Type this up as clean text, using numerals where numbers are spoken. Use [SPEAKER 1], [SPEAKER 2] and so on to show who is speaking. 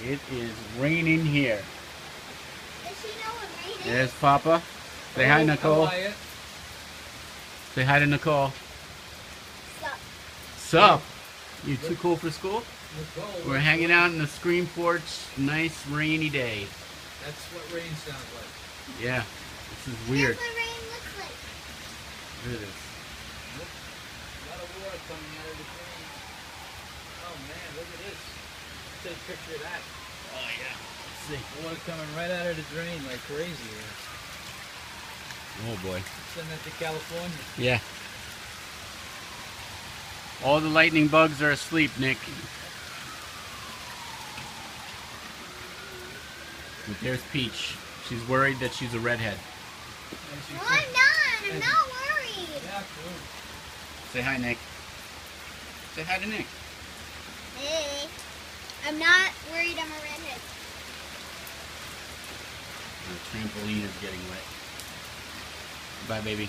[SPEAKER 1] It is raining here.
[SPEAKER 2] Does she know what rain is?
[SPEAKER 1] There's Papa. Say hi, Nicole.
[SPEAKER 3] How are you?
[SPEAKER 1] Say hi to Nicole.
[SPEAKER 2] Sup.
[SPEAKER 1] Sup? You too cool for school?
[SPEAKER 3] Nicole,
[SPEAKER 1] We're hanging out in the screen porch. Nice rainy day.
[SPEAKER 3] That's what rain sounds like.
[SPEAKER 1] Yeah. This is weird.
[SPEAKER 2] That's what rain looks like.
[SPEAKER 1] Look at this.
[SPEAKER 3] A lot of water coming out of the drain. Oh man, look at this. Take a picture of that.
[SPEAKER 1] Oh yeah. Let's see.
[SPEAKER 3] Water coming right out of the drain like crazy.
[SPEAKER 1] Oh boy.
[SPEAKER 3] Send that to California.
[SPEAKER 1] Yeah. All the lightning bugs are asleep, Nick. But there's Peach. She's worried that she's a redhead.
[SPEAKER 2] No, I'm not. I'm not worried.
[SPEAKER 3] Yeah, cool.
[SPEAKER 1] Say hi, Nick. Say hi to Nick.
[SPEAKER 2] Hey. I'm not worried I'm a redhead.
[SPEAKER 1] The trampoline is getting wet. Bye, baby.